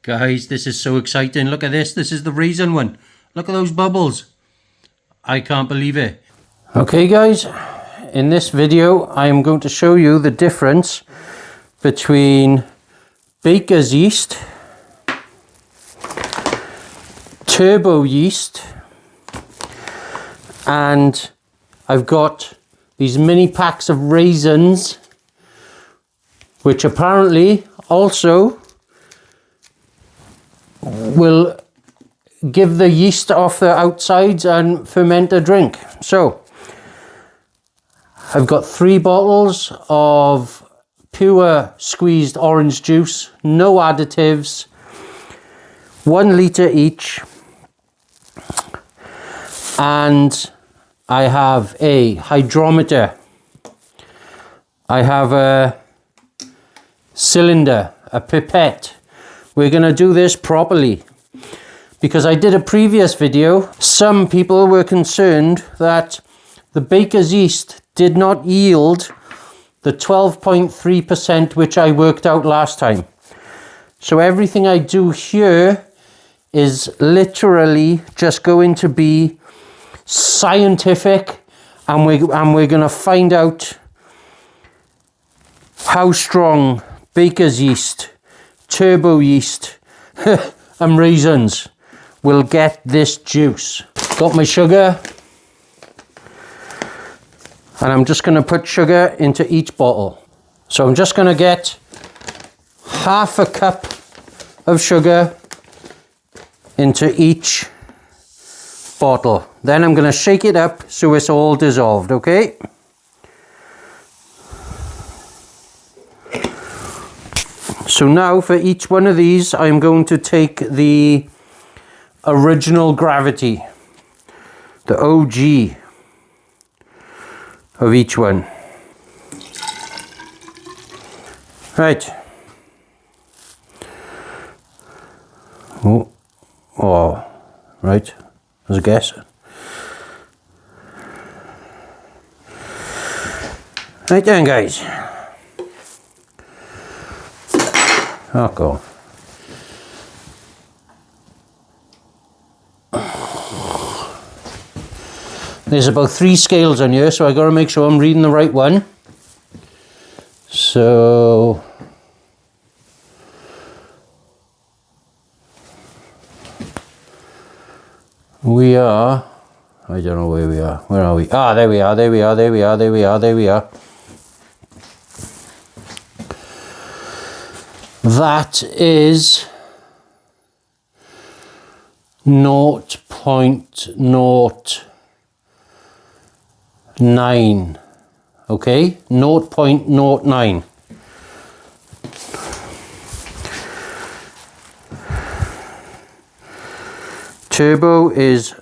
Guys, this is so exciting. Look at this. This is the raisin one. Look at those bubbles. I can't believe it. Okay guys, in this video I am going to show you the difference between baker's yeast, turbo yeast, and I've got these mini packs of raisins, which apparently also will give the yeast off the outsides and ferment a drink. So I've got 3 bottles of pure squeezed orange juice, no additives, 1 litre each, and I have a hydrometer, I have a cylinder, a pipette. We're going to do this properly because I did a previous video. Some people were concerned that the baker's yeast did not yield the 12.3% which I worked out last time. So everything I do here is literally just going to be scientific, and we're going to find out how strong baker's yeast, turbo yeast and raisins will get this juice. Got my sugar, and I'm just going to put sugar into each bottle. So I'm just going to get half a cup of sugar into each bottle. Then I'm going to shake it up so it's all dissolved, okay? So now for each one of these, I'm going to take the original gravity, the OG of each one. Right. Oh, right. There's a guess. Right then, guys. Oh, God. There's about 3 scales on here, so I got to make sure I'm reading the right one. So we are, I don't know where we are. Where are we? Ah, there we are, there we are, there we are, there we are, there we are. That is 0.09. Okay, 0.09. Turbo is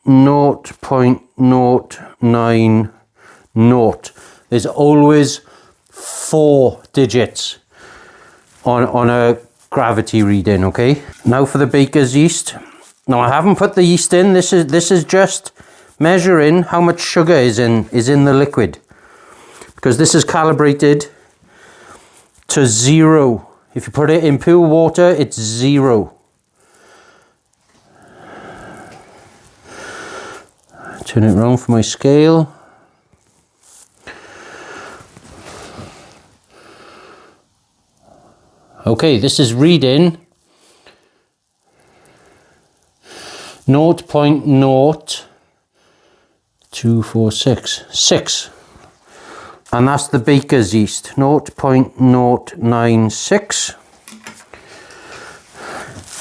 0.090. There's always 4 digits on a gravity reading, okay? Now for the baker's yeast. Now I haven't put the yeast in. This is just measuring how much sugar is in the liquid, because this is calibrated to 0. If you put it in pure water, it's 0. Turn it around for my scale. Okay, this is reading 0.0246, and that's the baker's yeast, 0.096.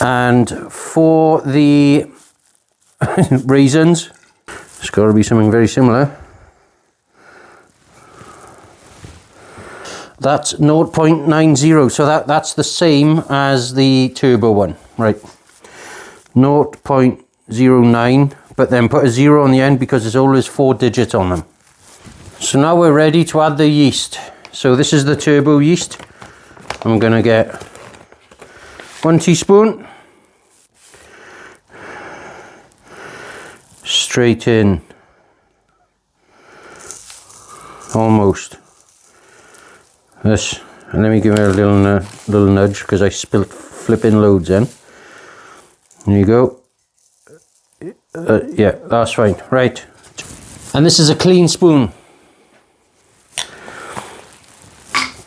And for the raisins, it's got to be something very similar. That's 0.90, so that's the same as the turbo one, right? 0.09, but then put a 0 on the end because there's always 4 digits on them. So now we're ready to add the yeast. So this is the turbo yeast. I'm going to get 1 teaspoon straight in, almost. This, and let me give it a little nudge because I spilt flipping loads in. There you go. Yeah, that's fine. Right. And this is a clean spoon.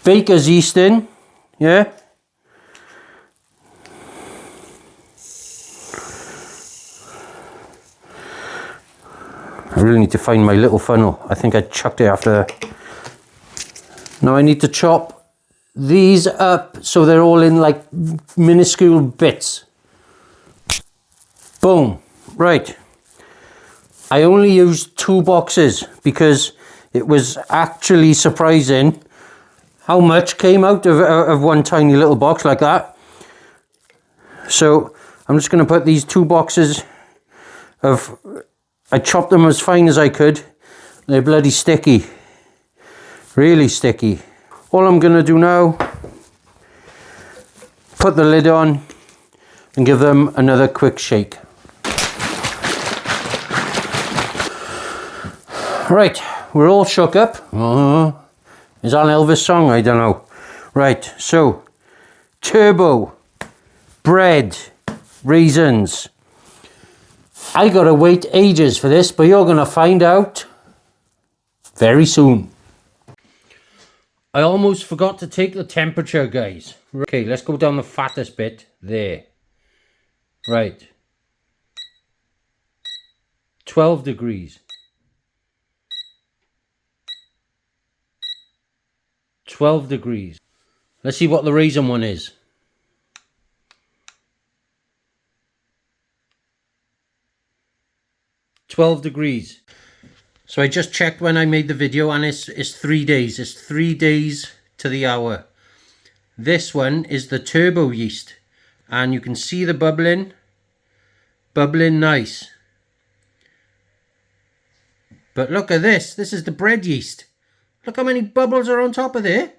Baker's yeast in. Yeah. I really need to find my little funnel. I think I chucked it after that. Now I need to chop these up so they're all in like minuscule bits. Boom. Right. I only used 2 boxes because it was actually surprising how much came out of one tiny little box like that. So I'm just going to put these 2 boxes of... I chopped them as fine as I could. They're bloody sticky. Really sticky. All I'm going to do now, put the lid on and give them another quick shake. Right, we're all shook up. Is that an Elvis song? I don't know. Right, so turbo, bread, raisins. I gotta wait ages for this, but you're gonna find out very soon. I almost forgot to take the temperature, guys. Okay, let's go down the fattest bit there. Right. 12 degrees. 12 degrees. Let's see what the raisin one is. 12 degrees. So I just checked when I made the video and it's 3 days. It's 3 days to the hour. This one is the turbo yeast. And you can see the bubbling. Bubbling nice. But look at this. This is the bread yeast. Look how many bubbles are on top of there.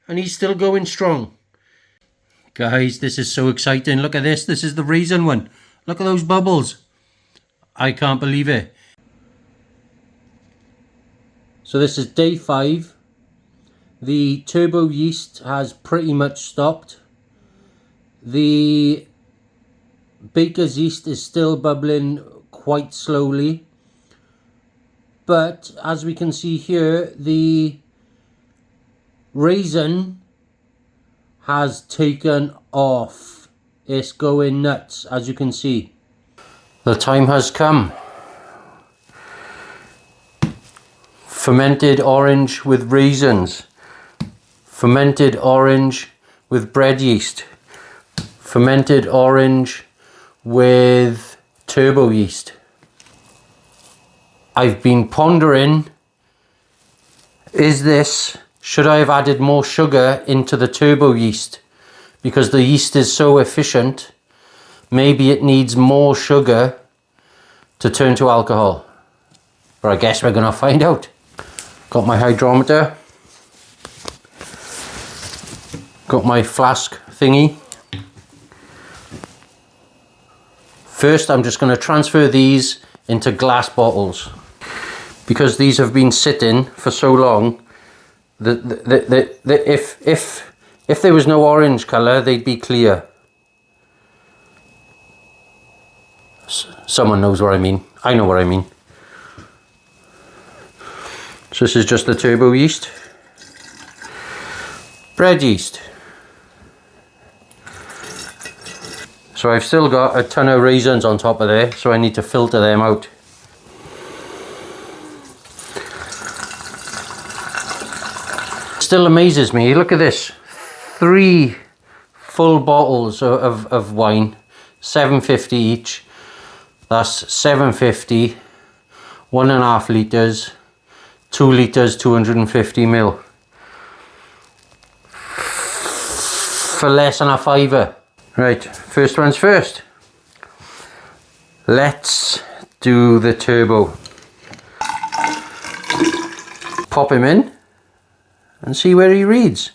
And he's still going strong. Guys, this is so exciting. Look at this. This is the raisin one. Look at those bubbles. I can't believe it. So this is day 5. The turbo yeast has pretty much stopped. The baker's yeast is still bubbling quite slowly. But as we can see here, the raisin has taken off. It's going nuts, as you can see. The time has come. Fermented orange with raisins. Fermented orange with bread yeast. Fermented orange with turbo yeast. I've been pondering, should I have added more sugar into the turbo yeast? Because the yeast is so efficient, maybe it needs more sugar to turn to alcohol. But I guess we're gonna find out. Got my hydrometer. Got my flask thingy. First, I'm just gonna transfer these into glass bottles. Because these have been sitting for so long, if there was no orange colour, they'd be clear. Someone knows what I mean. I know what I mean. So this is just the turbo yeast. Bread yeast. So I've still got a ton of raisins on top of there, so I need to filter them out. Still amazes me. Look at this. 3 full bottles of wine, $7.50 each. That's $7.50, 1.5 litres, 2 litres, 250 ml. For less than a £5. Right, first one's first. Let's do the turbo. Pop him in and see where he reads.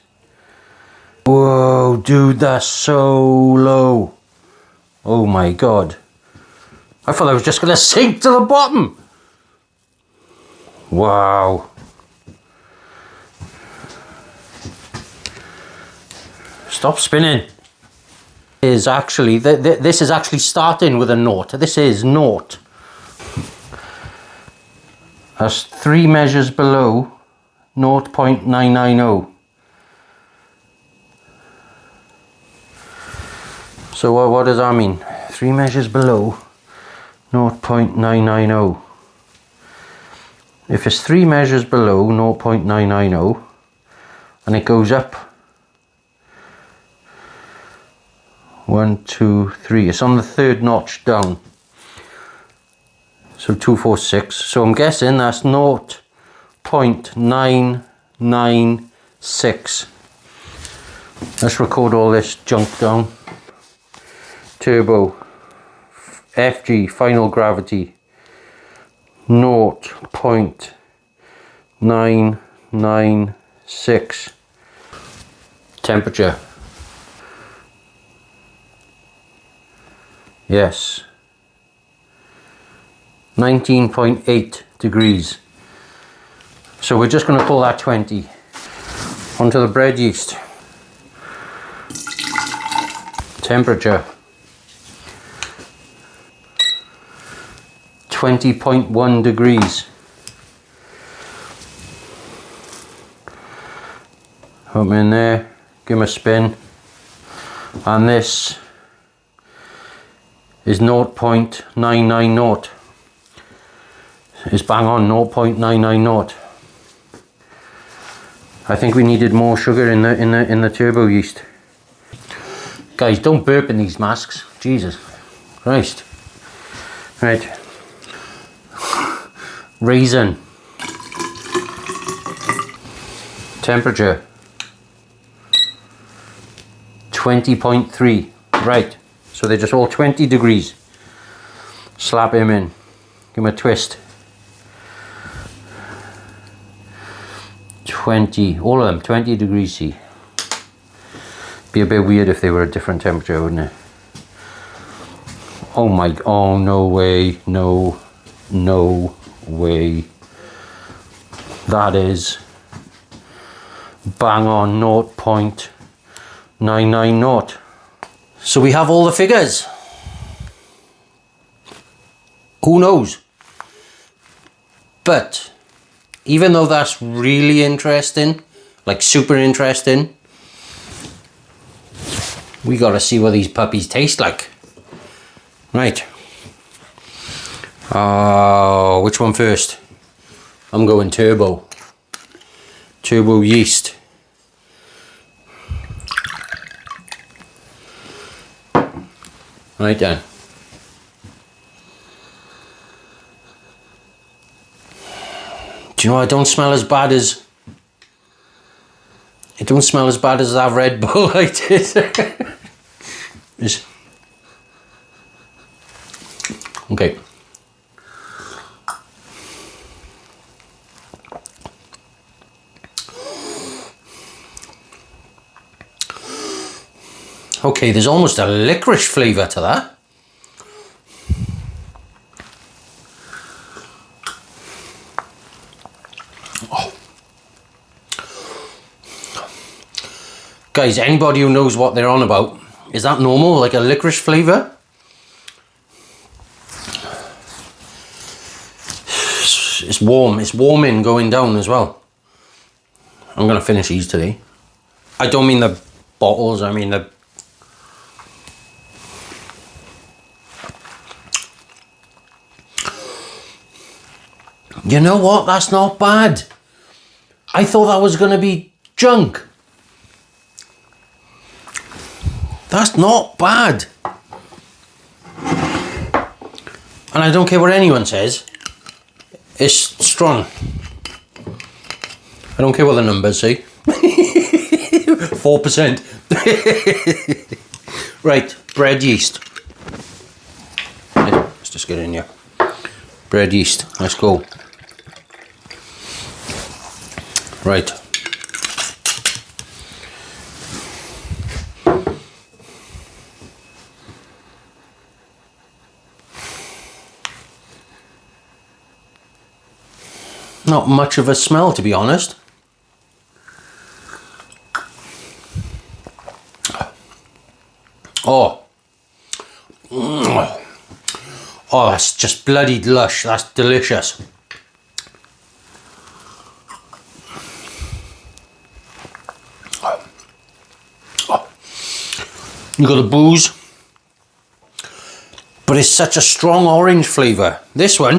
Whoa, dude, that's so low. Oh my God. I thought I was just gonna sink to the bottom. Wow. Stop spinning. is actually, this is actually starting with a naught. This is naught. That's 3 measures below 0.990. So what does that mean? 3 measures below 0.990. If it's 3 measures below 0.990 and it goes up 1, 2, 3, it's on the 3rd notch down. So 246. So I'm guessing that's 0.996. Let's record all this junk down. Turbo, FG, final gravity, 0.996. Temperature. Yes. 19.8 degrees. So we're just going to pull that 20 onto the bread yeast. Temperature 20.1 degrees. Put them in there, give them a spin, and this is 0.990. It's bang on 0.990. I think we needed more sugar in the turbo yeast. Guys, don't burp in these masks. Jesus Christ. Right. Raisin. Temperature 20.3. Right. So they're just all 20 degrees. Slap him in. Give him a twist. 20, all of them, 20 degrees C. Be a bit weird if they were a different temperature, wouldn't it? Oh my, oh no way, no way. That is bang on 0.990. So we have all the figures. Who knows? But even though that's really interesting, like super interesting, we gotta see what these puppies taste like. Right. Which one first? I'm going turbo. Turbo yeast. Right then. Do you know, it don't smell as bad as that Red Bull I did. Okay. Okay, there's almost a licorice flavour to that. Guys, anybody who knows what they're on about, is that normal, like a licorice flavour? It's warm, it's warming going down as well. I'm going to finish these today. I don't mean the bottles, I mean the... You know what, that's not bad. I thought that was going to be junk. That's not bad. And I don't care what anyone says. It's strong. I don't care what the numbers say. 4%. Right, bread yeast. Let's just get in here. Bread yeast, let's go. Right. Not much of a smell, to be honest. Oh. Oh, that's just bloody lush. That's delicious. You got the booze, but it's such a strong orange flavour. This one.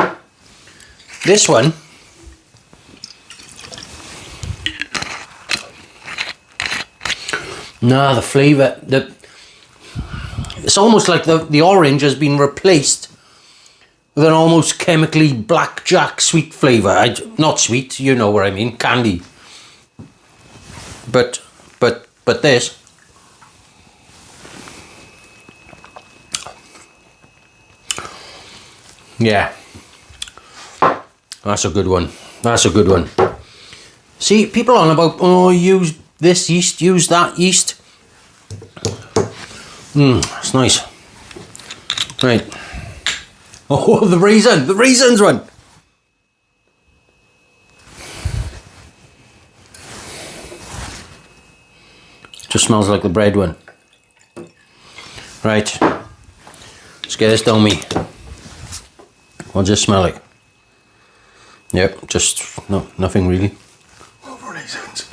Nah, the flavour, it's almost like the orange has been replaced with an almost chemically blackjack sweet flavour. Not sweet, you know what I mean, candy. But this. Yeah. That's a good one. That's a good one. See, people on about, oh, use this yeast, use that yeast. It's nice. Right. Oh, the raisins one. Just smells like the bread one. Right. Let's get this down me. What's it smell like? Yep, just, no, nothing really. Oh, raisins.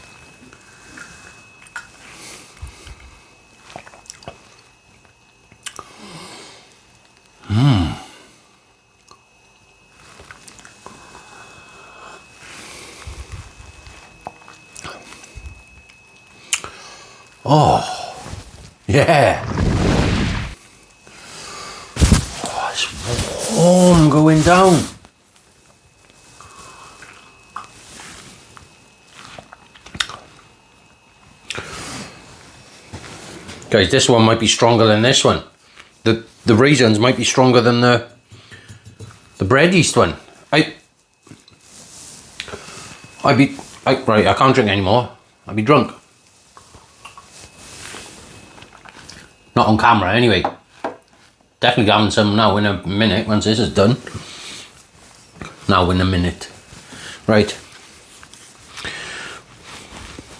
Oh, yeah. Oh, it's warm going down. Guys, this one might be stronger than this one. The raisins might be stronger than the bread yeast one. Right, I can't drink anymore. I'd be drunk. Not on camera anyway. Definitely having some now in a minute once this is done. Now in a minute. Right.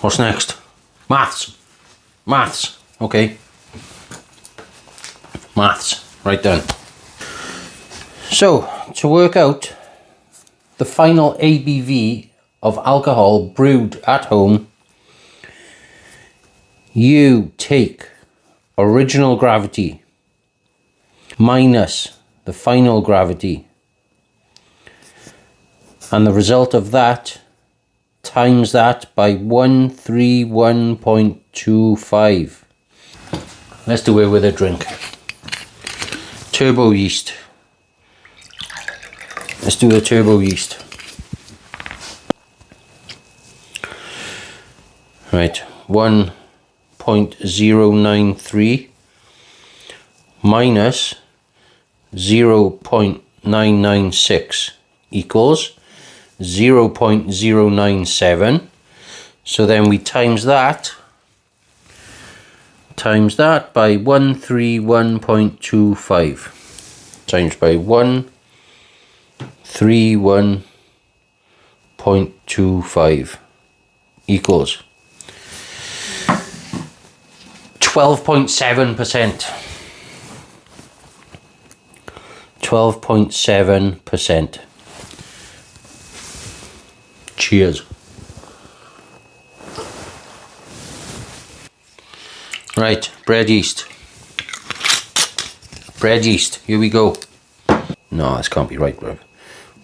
What's next? Maths. Okay. Maths. Right done. So, to work out the final ABV of alcohol brewed at home, you take original gravity minus the final gravity, and the result of that times that by 131.25. Let's do it with a drink. Turbo yeast. Let's do the turbo yeast. Right, 1.093 minus 0.996 equals 0.097. So then we times that by 131.25 times by 131.25 equals 12.7%. 12.7%. Cheers. Right, bread yeast. Bread yeast, here we go. No, this can't be right, bro.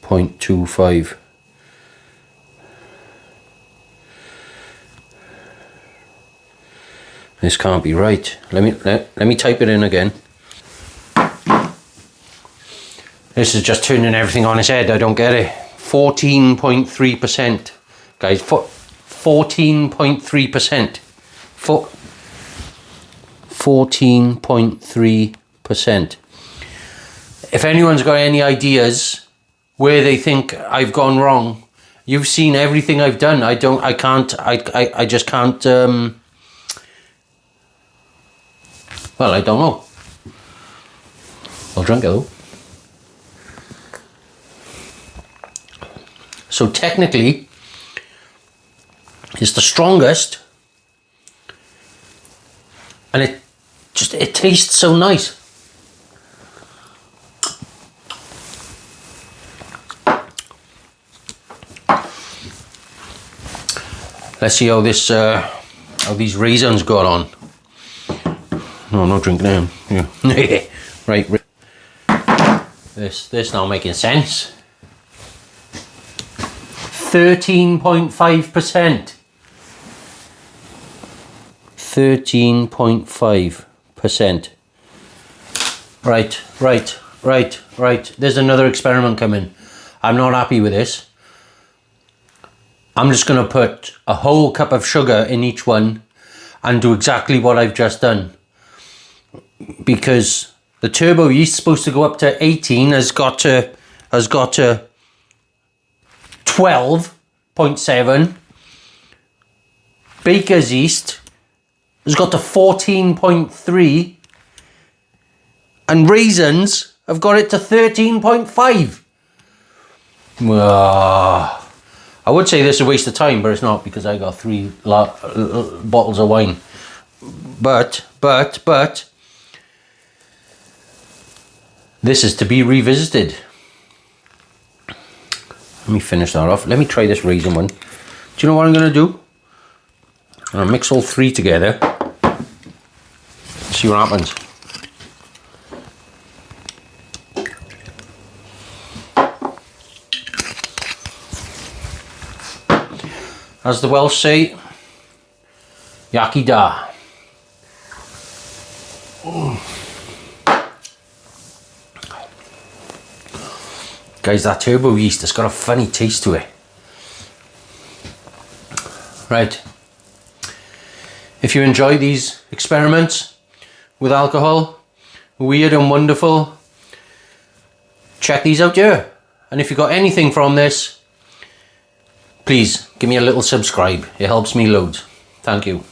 0.25. This can't be right. Let me type it in again. This is just turning everything on its head. I don't get it. 14.3%. Guys, 14.3%. 14.3%. If anyone's got any ideas where they think I've gone wrong, you've seen everything I've done. I just can't, well, I don't know. I'll drink it though. So technically, it's the strongest, and it Just, it tastes so nice. Let's see how this, how these raisins got on. No, I'm not drinking them. Yeah. Right. This now making sense. 13.5%. 13.5%. Right. There's another experiment coming. I'm not happy with this. I'm just going to put a whole cup of sugar in each one and do exactly what I've just done. Because the turbo yeast is supposed to go up to 18, has got to 12.7. Baker's yeast has got to 14.3. And raisins have got it to 13.5. I would say this is a waste of time, but it's not, because I got 3 bottles of wine. But this is to be revisited. Let me finish that off. Let me try this raisin one. Do you know what I'm going to do? I'm going to mix all 3 together. See what happens. As the Welsh say, yaki da. Guys, that turbo yeast has got a funny taste to it. Right. If you enjoy these experiments with alcohol, weird and wonderful, check these out here. And if you got anything from this, please give me a little subscribe. It helps me loads. Thank you.